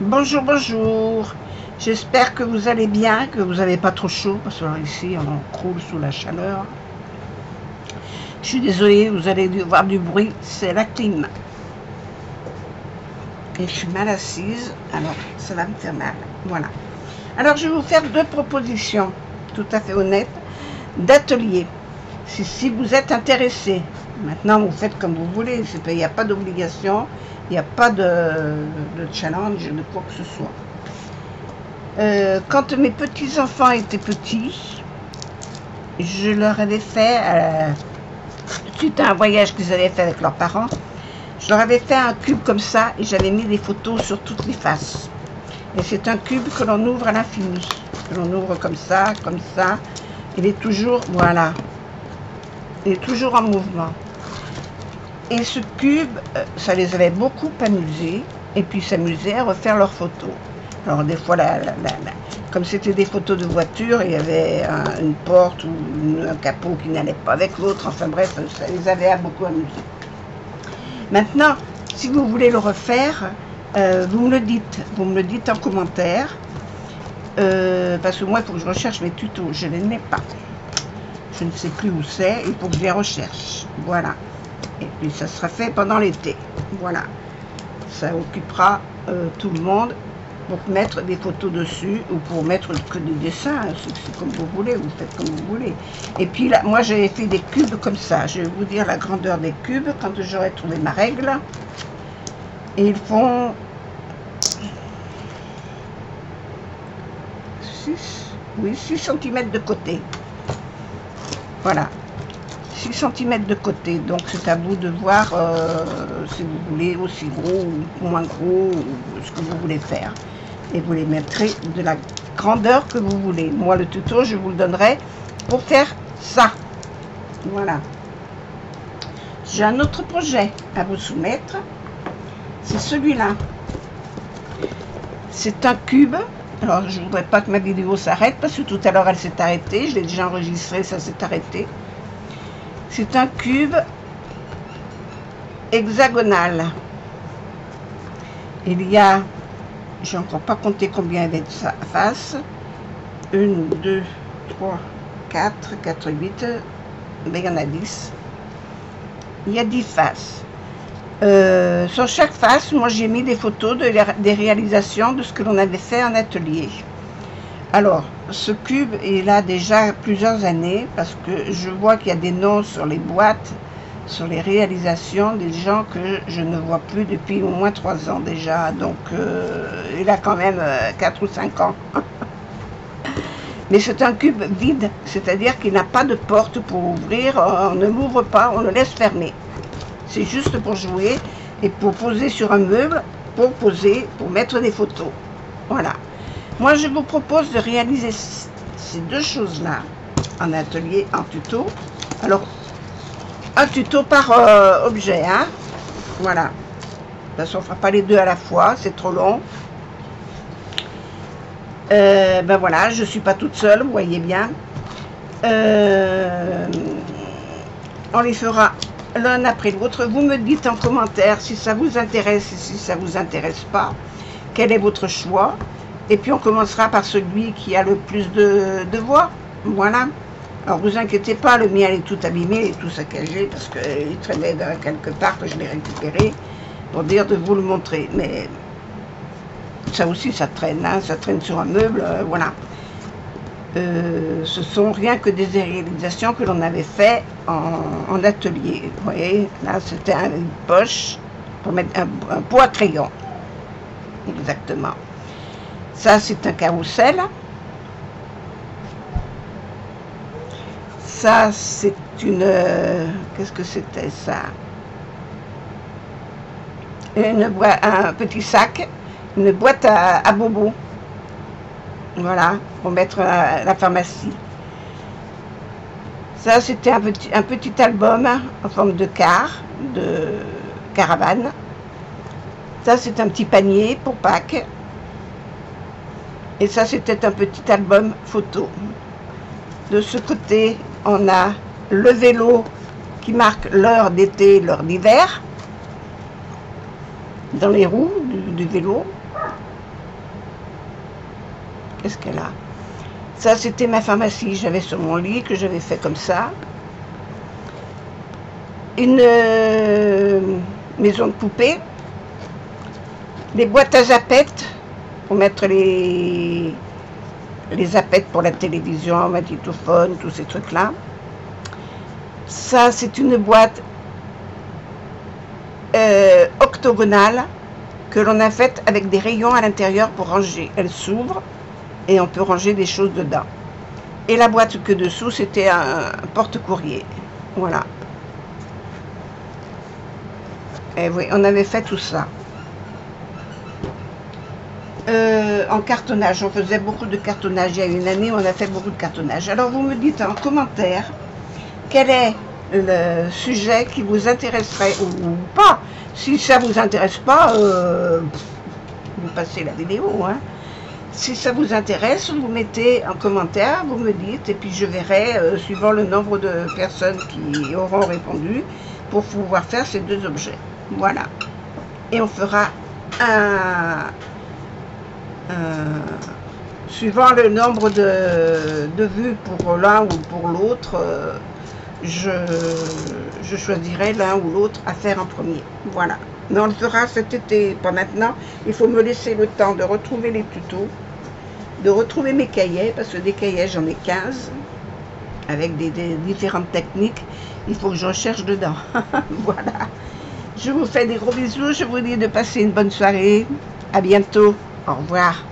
Bonjour, bonjour. J'espère que vous allez bien, que vous n'avez pas trop chaud, parce que ici on croule sous la chaleur. Je suis désolée, vous allez voir du bruit, c'est la clim. Et je suis mal assise, alors ça va me faire mal. Voilà. Alors je vais vous faire deux propositions, tout à fait honnêtes, d'atelier. Si vous êtes intéressé, maintenant vous faites comme vous voulez, il n'y a pas d'obligation, il n'y a pas de challenge, de quoi que ce soit. Quand mes petits-enfants étaient petits, je leur avais fait, suite à un voyage qu'ils avaient fait avec leurs parents, je leur avais fait un cube comme ça et j'avais mis des photos sur toutes les faces. Et c'est un cube que l'on ouvre à l'infini, que l'on ouvre comme ça, il est toujours, voilà, il est toujours en mouvement. Et ce cube, ça les avait beaucoup amusés, et puis s'amusaient à refaire leurs photos. Alors des fois, comme c'était des photos de voiture, il y avait une porte ou un capot qui n'allait pas avec l'autre, enfin bref, ça les avait beaucoup amusés. Maintenant, si vous voulez le refaire, vous me le dites en commentaire, parce que moi, il faut que je recherche mes tutos, je ne les ai pas. Je ne sais plus où c'est, il faut que je les recherche, voilà. Et puis ça sera fait pendant l'été, voilà. Ça occupera tout le monde pour mettre des photos dessus ou pour mettre que des dessins, c'est comme vous voulez, vous faites comme vous voulez. Et puis là, moi j'avais fait des cubes comme ça, je vais vous dire la grandeur des cubes quand j'aurai trouvé ma règle. Et ils font 6 cm de côté. Voilà, 6 cm de côté, donc c'est à vous de voir si vous voulez aussi gros ou moins gros, ou ce que vous voulez faire. Et vous les mettrez de la grandeur que vous voulez. Moi, le tuto, je vous le donnerai pour faire ça. Voilà. J'ai un autre projet à vous soumettre. C'est celui-là. C'est un cube. Alors, je ne voudrais pas que ma vidéo s'arrête parce que tout à l'heure, elle s'est arrêtée. Je l'ai déjà enregistré, ça s'est arrêté. C'est un cube hexagonal. Il y a, je n'ai encore pas compté combien il y a de faces. 1, 2, 3, 4, 4, 8. Mais il y en a 10. Il y a 10 faces. Sur chaque face, moi j'ai mis des photos des réalisations de ce que l'on avait fait en atelier. Alors, ce cube est là déjà plusieurs années parce que je vois qu'il y a des noms sur les boîtes, sur les réalisations des gens que je ne vois plus depuis au moins 3 ans déjà. Donc, il a quand même 4 ou 5 ans. Mais c'est un cube vide, c'est-à-dire qu'il n'a pas de porte pour ouvrir, on ne l'ouvre pas, on le laisse fermer. C'est juste pour jouer et pour poser sur un meuble, pour mettre des photos. Voilà. Moi, je vous propose de réaliser ces deux choses-là en atelier, en tuto. Alors, un tuto par objet, hein. Voilà. De toute façon, on ne fera pas les deux à la fois, c'est trop long. Ben voilà, je ne suis pas toute seule, vous voyez bien. On les fera l'un après l'autre. Vous me dites en commentaire si ça vous intéresse et si ça ne vous intéresse pas. Quel est votre choix? Et puis on commencera par celui qui a le plus de voix. Voilà. Alors vous inquiétez pas, le mien est tout abîmé et tout saccagé parce qu'il traînait quelque part que je l'ai récupéré pour dire de vous le montrer. Mais ça aussi ça traîne, hein, ça traîne sur un meuble, voilà. Ce sont rien que des réalisations que l'on avait fait en atelier. Vous voyez, là c'était une poche pour mettre un pot à crayon. Exactement. Ça, c'est un carrousel. Ça, c'est une... qu'est-ce que c'était ça? Un petit sac, une boîte à bobo. Voilà, pour mettre à la pharmacie. Ça, c'était un petit album en forme de caravane. Ça, c'est un petit panier pour Pâques. Et ça, c'était un petit album photo. De ce côté, on a le vélo qui marque l'heure d'été, l'heure d'hiver, dans les roues du vélo. Qu'est-ce qu'elle a? Ça, c'était ma pharmacie. J'avais sur mon lit, que j'avais fait comme ça. Une maison de poupée. Des boîtes à zapettes pour mettre les zapettes pour la télévision, magnétophone, tous ces trucs-là. Ça, c'est une boîte octogonale que l'on a faite avec des rayons à l'intérieur pour ranger. Elle s'ouvre et on peut ranger des choses dedans. Et la boîte que dessous, c'était un porte-courrier. Voilà. Et oui, on avait fait tout ça. En cartonnage, on faisait beaucoup de cartonnage. Il y a une année, on a fait beaucoup de cartonnage. Alors, vous me dites en commentaire quel est le sujet qui vous intéresserait ou pas. Si ça vous intéresse pas, vous passez la vidéo. Hein. Si ça vous intéresse, vous mettez en commentaire, vous me dites, et puis je verrai, suivant le nombre de personnes qui auront répondu, pour pouvoir faire ces deux objets. Voilà. Et on fera suivant le nombre de vues pour l'un ou pour l'autre, je choisirai l'un ou l'autre à faire en premier. Voilà. Mais on le fera cet été, pas maintenant. Il faut me laisser le temps de retrouver les tutos, de retrouver mes cahiers, parce que des cahiers, j'en ai 15, avec des différentes techniques. Il faut que je recherche dedans. Voilà. Je vous fais des gros bisous. Je vous dis de passer une bonne soirée. À bientôt. Au revoir.